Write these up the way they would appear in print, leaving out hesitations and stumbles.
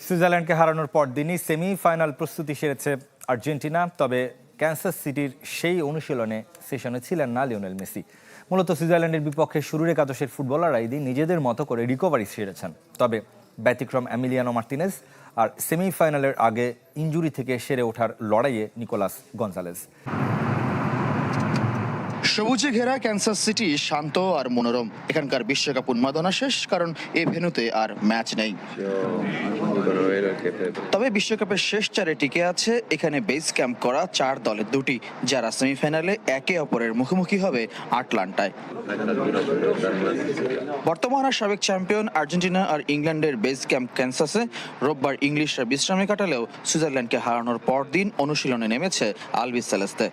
সুইজারল্যান্ডকে হারানোর পরদিনই সেমিফাইনাল প্রস্তুতি সেরেছে আর্জেন্টিনা। তবে ক্যানসাস সিটির সেই অনুশীলনে সেশনে ছিলেন না লিওনেল মেসি। মূলত সুইজারল্যান্ডের বিপক্ষে শুরুর একাদশের ফুটবলাররা এদিন নিজেদের মতো করে রিকভারি সেরেছেন। তবে ব্যতিক্রম এমিলিয়ানো মার্তিনেজ আর সেমিফাইনালের আগে ইনজুরি থেকে সেরে ওঠার লড়াইয়ে নিকোলাস গঞ্জালেজ। সবুজে ঘেরা ক্যানসাস সিটি শান্ত আর মনোরম। এখানকার বিশ্বকাপ উন্মাদনা শেষ, কারণ এই ভেন্যুতে আর ম্যাচ নেই। তবে বিশ্বকাপের শেষ চারে টিকে আছে এখানে বেস ক্যাম্প করা 4 দলের দুটি, যারা সেমিফাইনালে একে অপরের মুখোমুখি হবে আটলান্টায়। বর্তমান আর সাবেক চ্যাম্পিয়ন আর্জেন্টিনা আর ইংল্যান্ডের বেস ক্যাম্প ক্যানসাসে। রোববার ইংলিশরা বিশ্রামে কাটালেও সুইজারল্যান্ডকে হারানোর পর দিন অনুশীলনে নেমেছে আলবি সেলেস্তে।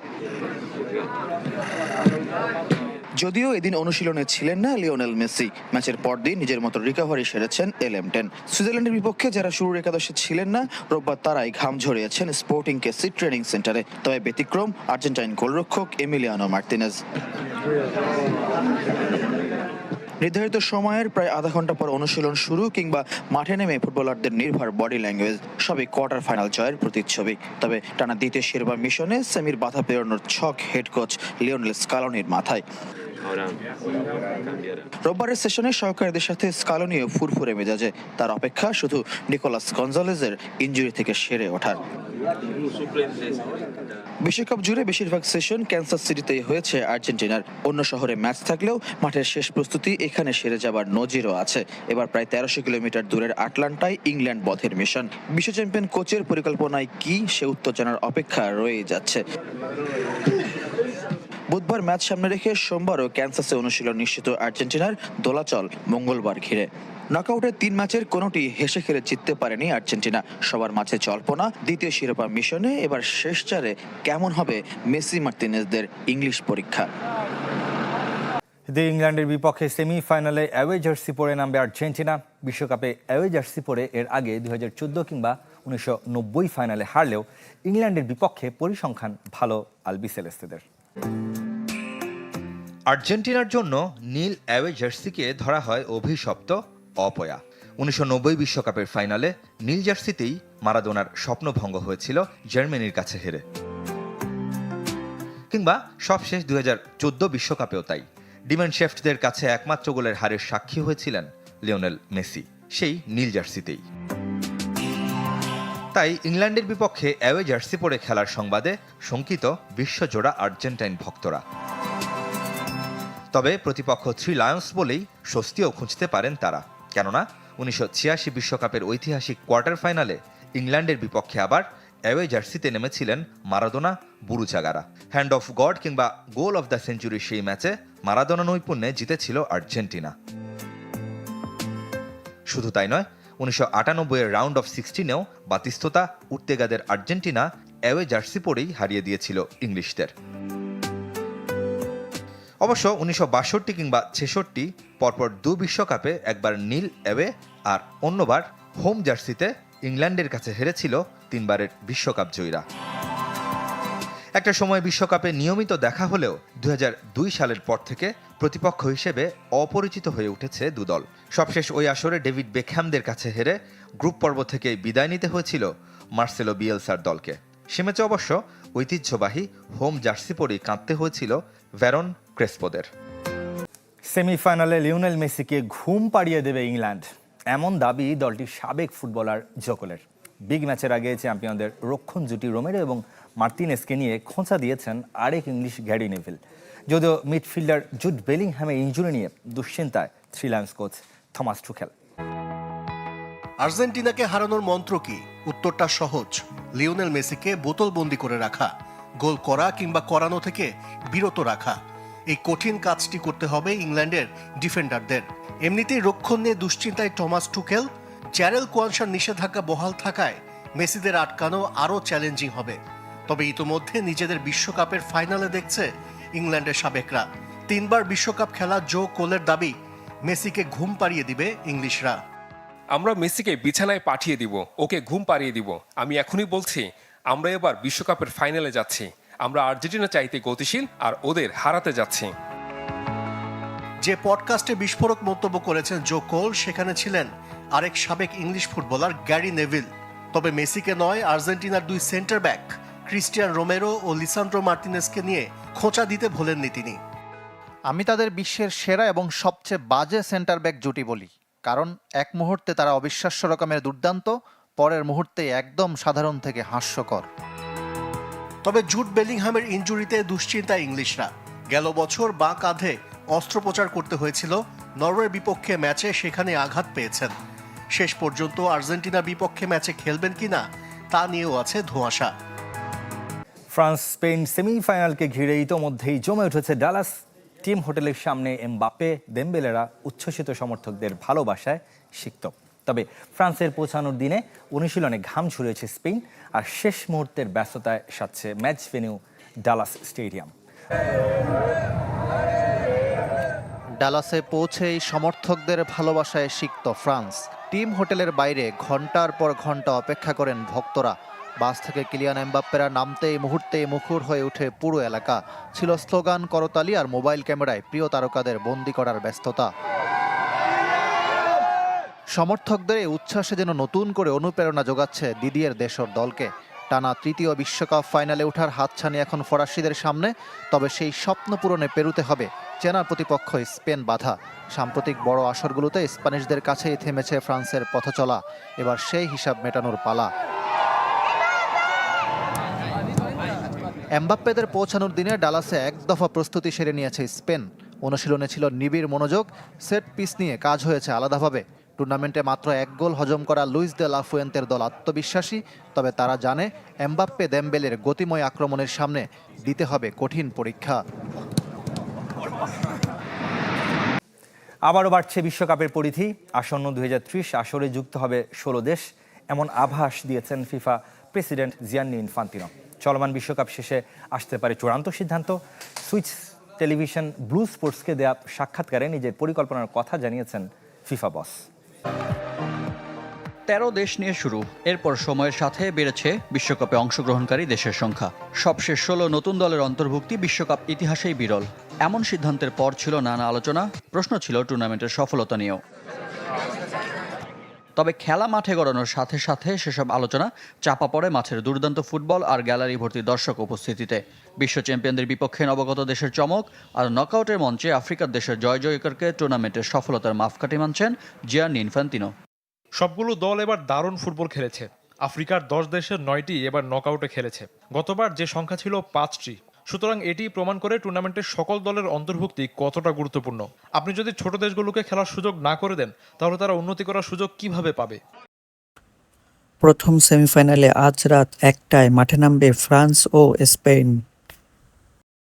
যদিও এদিন অনুশীলনে ছিলেন না লিওনেল মেসি, ম্যাচের পর দিন নিজের মতো রিকভারি সেরেছেন LM10। সুইজারল্যান্ডের বিপক্ষে যারা শুরুর একাদশে ছিলেন না, রোববার তারাই ঘাম ঝরিয়েছেন স্পোর্টিং কেসি ট্রেনিং সেন্টারে। তবে ব্যতিক্রম আর্জেন্টাইন গোলরক্ষক এমিলিয়ানো মার্তিনেজ। নির্ধারিত সময়ের প্রায় আধা ঘন্টা পর অনুশীলন শুরু কিংবা মাঠে নেমে ফুটবলারদের নির্ভর বডি ল্যাঙ্গুয়েজ সবই কোয়ার্টার ফাইনাল জয়ের প্রতিচ্ছবি। তবে টানা দ্বিতীয় শিরোপা মিশনে সেমির বাধা পেরোনোর ছক হেড কোচ লিওনেল স্কালোনির মাথায়। রোববারের সেশনে সহকারীদের সাথে স্কালোনিও ফুরফুরে মেজাজে। তার অপেক্ষা শুধু নিকোলাস গঞ্জালেজের ইনজুরি থেকে সেরে ওঠার। বিশ্বকাপ জুড়ে বেশিরভাগ সেশন ক্যানসাস সিটিতেই হয়েছে আর্জেন্টিনার। অন্য শহরে ম্যাচ থাকলেও মাঠের শেষ প্রস্তুতি এখানে সেরে যাবার নজিরও আছে। এবার প্রায় 1300 কিলোমিটার দূরের আটলান্টায় ইংল্যান্ড বধের মিশন। বিশ্ব চ্যাম্পিয়ন কোচের পরিকল্পনায় কি, সে উত্তর জানার অপেক্ষা রয়ে যাচ্ছে। বুধবার ম্যাচ সামনে রেখে সোমবারও ক্যানসাসে অনুশীলন নিশ্চিত আর্জেন্টিনার। দোলাচল মঙ্গলবার ঘিরে। নকআউটের 3 ম্যাচের কোনোটি হেসে খেলে জিততে পারেনি আর্জেন্টিনা। সবার মাঝে জল্পনা দ্বিতীয় শিরোপা মিশনে এবার শেষ চারে কেমন হবে মেসি মার্তিনেজদের ইংলিশ পরীক্ষা। ইংল্যান্ডের বিপক্ষে সেমিফাইনালে অ্যাওয়ে জার্সি পরে নামবে আর্জেন্টিনা। বিশ্বকাপে অ্যাওয়ে জার্সি পরে এর আগে 2014 কিংবা 1990 ফাইনালে হারলেও ইংল্যান্ডের বিপক্ষে পরিসংখ্যান ভালো আলবি সেলেস্তেদের। আর্জেন্টিনার জন্য নীল অ্যাওয়ে জার্সিকে ধরা হয় অভিশপ্ত, অপয়া। 1990 বিশ্বকাপের ফাইনালে নীল জার্সিতেই মারাদোনার স্বপ্নভঙ্গ হয়েছিল জার্মানির কাছে হেরে। কিংবা সবশেষ 2014 বিশ্বকাপেও তাই। ডিমেন শেফটদের কাছে একমাত্র গোলের হারের সাক্ষী হয়েছিলেন লিওনেল মেসি, সেই নীল জার্সিতেই। তাই ইংল্যান্ডের বিপক্ষে অ্যাওয়ে জার্সি পরে খেলার সংবাদে শঙ্কিত বিশ্বজোড়া আর্জেন্টাইন ভক্তরা। তবে প্রতিপক্ষ 3 লায়ন্স বলেই স্বস্তিও খুঁজতে পারেন তারা, কেননা 1986 বিশ্বকাপের ঐতিহাসিক কোয়ার্টার ফাইনালে ইংল্যান্ডের বিপক্ষে আবার অ্যাওয়ে জার্সিতে নেমেছিলেন মারাদোনা, বুরুচাগারা। হ্যান্ড অফ গড কিংবা গোল অফ দ্য সেঞ্চুরি সেই ম্যাচে মারাদোনা নৈপুণ্যে জিতেছিল আর্জেন্টিনা। শুধু তাই নয়, 1998 রাউন্ড অফ 16-এও বাতিস্ততা উর্তেগাদের আর্জেন্টিনা অ্যাওয়ে জার্সি পরেই হারিয়ে দিয়েছিল ইংলিশদের। অবশ্য 1962 কিংবা 66 পরপর 2 বিশ্বকাপে একবার নীল অ্যাওয়ে আর অন্যবার হোম জার্সিতে ইংল্যান্ডের কাছে হেরেছিল 3 বারের বিশ্বকাপ জয়ীরা। একটা সময় বিশ্বকাপে নিয়মিত দেখা হলেও 2002 সালের পর থেকে প্রতিপক্ষ হিসেবে অপরিচিত হয়ে উঠেছে দুদল। সবশেষ ওই আসরে ডেভিড বেকহ্যামদের কাছে হেরে গ্রুপ পর্ব থেকে বিদায় নিতে হয়েছিল মার্সেলো বিয়েলসার দলকে। সে ম্যাচে অবশ্য ঐতিহ্যবাহী হোম জার্সি পরেই কাঁদতে হয়েছিল ভ্যারন ক্রেসপোদের। সেমিফাইনালে লিওনেল মেসিকে ঘুম পাড়িয়ে দেবে ইংল্যান্ড, এমন দাবি দলটির সাবেক ফুটবলার জোকোলের। বিগ ম্যাচের আগে চ্যাম্পিয়নদের রক্ষণ জুটি রোমেরো এবং মার্তিনেজকে নিয়ে খোঁচা দিয়েছেন আরেক ইংলিশ গ্যারি নেভিল। যদিও মিডফিল্ডার জুড বেলিংহ্যামের ইনজুরি নিয়ে দুশ্চিন্তায় 3 লায়ন্স কোচ থমাস টুখেল। আর্জেন্টিনাকে হারানোর মন্ত্র কি? উত্তরটা সহজ, লিওনেল মেসিকে বোতলবন্দি করে রাখা, গোল করা কিংবা করানো থেকে বিরত রাখা। এই কঠিন কাজটি করতে হবে ইংল্যান্ডের ডিফেন্ডারদের। এমনিতেই রক্ষণ নিয়ে দুশ্চিন্তায় টমাস টুখেল। জ্যারেল কোয়ানসার নিষেধাজ্ঞা বহাল থাকায় মেসিদের আটকানো আরও চ্যালেঞ্জিং হবে। তবে ইতোমধ্যে নিজেদের বিশ্বকাপের ফাইনালে দেখছে ইংল্যান্ডের সাবেকরা। 3 বার বিশ্বকাপ খেলা জো কোলের দাবি, মেসিকে ঘুম পাড়িয়ে দিবে ইংলিশরা। আমরা মেসিকে বিছানায় পাঠিয়ে দিব, ওকে ঘুম পাড়িয়ে দিব। আমি এখনই বলছি, আমরা এবার বিশ্বকাপের ফাইনালে যাচ্ছি। আমরা আর্জেন্টিনা চাইতে গতিশীল আর ওদের হারাতে যাচ্ছি। যে পডকাস্টে বিস্ফোরক মন্তব্য করেছেন জো কোল, সেখানে ছিলেন আরেক সাবেক ইংলিশ ফুটবলার গ্যারি নেভিল। তবে মেসিকে নয়, আর্জেন্টিনার দুই সেন্টার ব্যাক ক্রিস্টিয়ান রোমেরো ও লিসান্ড্রো মার্টিনেজকে নিয়ে খোঁচা দিতে ভোলেননি তিনি। আমি তাদের বিশ্বের সেরা এবং সবচেয়ে বাজে সেন্টার ব্যাক জুটি বলি, কারণ এক মুহূর্তে তারা অবিশ্বাস্য রকমের দুর্দান্ত, পরের মুহূর্তে একদম সাধারণ থেকে হাস্যকর। তবে জুড বেলিংহামের ইনজুরিতে দুশ্চিন্তায় ইংলিশরা। গেল বছর বাঁ কাঁধে অস্ত্রোপচার করতে হয়েছিল নরওয়ের বিপক্ষে ম্যাচে, সেখানে আঘাত পেয়েছেন। শেষ পর্যন্ত আর্জেন্টিনার বিপক্ষে ম্যাচে খেলবেন কিনা তা নিয়েও আছে ধোঁয়াশা। ফ্রান্স স্পেন সেমিফাইনালকে ঘিরে ইতোমধ্যেই জমে উঠেছে ডালাস। টিম হোটেলের সামনে এমবাপ্পে, দেমবেলেরা উচ্ছ্বসিত সমর্থকদের ভালোবাসায় সিক্ত। তবে ফ্রান্সের পৌঁছানোর দিনে অনুশীলনে ঘাম ঝরিয়েছে স্পেন, আর শেষ মুহূর্তের ব্যস্ততায় সাজছে ম্যাচ ভেন্যু ডালাস স্টেডিয়াম। ডালাসে পৌঁছেই সমর্থকদের ভালোবাসায় সিক্ত ফ্রান্স। টিম হোটেলের বাইরে ঘন্টার পর ঘন্টা অপেক্ষা করেন ভক্তরা। বাস থেকে কিলিয়ান এমবাপ্পেরা নামতেই মুহূর্তে মুখর হয়ে ওঠে পুরো এলাকা। ছিল স্লোগান, করতালি আর মোবাইল ক্যামেরায় প্রিয় তারকাদের বন্দি করার ব্যস্ততা। সমর্থকদের এই উচ্ছ্বাসে যেন নতুন করে অনুপ্রেরণা যোগাচ্ছে দিদিয়ের দেশর দলকে। টানা তৃতীয় বিশ্বকাপ ফাইনালে ওঠার হাতছানি এখন ফরাসিদের সামনে। তবে সেই স্বপ্ন পূরণে পেরুতে হবে চেনা প্রতিপক্ষ স্পেন বাধা। সাম্প্রতিক বড় আসরগুলোতে স্প্যানিশদের কাছেই থেমেছে ফ্রান্সের পথচলা। এবার সেই হিসাব মেটানোর পালা। এমবাপ্পেদের পৌঁছানোর দিনে ডালাসে এক দফা প্রস্তুতি সেরে নিয়েছে স্পেন। অনুশীলনে ছিল নিবিড় মনোযোগ, সেট পিস নিয়ে কাজ হয়েছে আলাদাভাবে। টুর্নামেন্টে মাত্র এক গোল হজম করা লুইস দে লা ফুয়েন্তের দল আত্মবিশ্বাসী। তবে তারা জানে এমবাপ্পে দেমবেলের গতিময় আক্রমণের সামনে দিতে হবে কঠিন পরীক্ষা। আবারও বাড়ছে বিশ্বকাপের পরিধি। আসন্ন 2030 আসরে যুক্ত হবে 16 দেশ, এমন আভাস দিয়েছেন ফিফা প্রেসিডেন্ট জিয়ান্নি ইনফান্তিনো। চলমান বিশ্বকাপ শেষে আসতে পারে চূড়ান্ত সিদ্ধান্ত। সুইচ টেলিভিশন ব্লু স্পোর্টসকে দেয়া সাক্ষাৎকারে নিজের পরিকল্পনার কথা জানিয়েছেন ফিফা বস। 13 দেশ নিয়ে শুরু, এরপর সময়ের সাথে বেড়েছে বিশ্বকাপে অংশগ্রহণকারী দেশের সংখ্যা। সবশেষ 16 নতুন দলের অন্তর্ভুক্তি বিশ্বকাপ ইতিহাসেই বিরল। এমন সিদ্ধান্তের পর ছিল নানা আলোচনা, প্রশ্ন ছিল টুর্নামেন্টের সফলতা নিয়েও। তবে খেলা মাঠে গড়ানোর সাথে সাথে সেসব আলোচনা চাপা পড়ে মাঠের দুর্দান্ত ফুটবল আর গ্যালারি ভর্তি দর্শক উপস্থিতিতে। বিশ্ব চ্যাম্পিয়নদের বিপক্ষে নবাগত দেশের চমক আর নকআউটের মঞ্চে আফ্রিকার দেশের জয় জয়কারকে টুর্নামেন্টের সফলতার মাপকাঠি মানছেন জিয়ান্নি ইনফান্তিনো। সবগুলো দল এবার দারুণ ফুটবল খেলেছে। আফ্রিকার 10 দেশের 9টি এবার নকআউটে খেলেছে। গতবার যে সংখ্যা ছিল 5টি। সুতরাং এটি প্রমাণ করে টুর্নামেন্টের সকল দলের অন্তর্ভুক্তি কতটা গুরুত্বপূর্ণ। আপনি যদি ছোট দেশগুলোকে খেলার সুযোগ না করে দেন, তাহলে তারা উন্নতি করার সুযোগ কিভাবে পাবে? প্রথম সেমিফাইনালে আজ রাত 1টায় মাঠে নামবে ফ্রান্স ও স্পেন।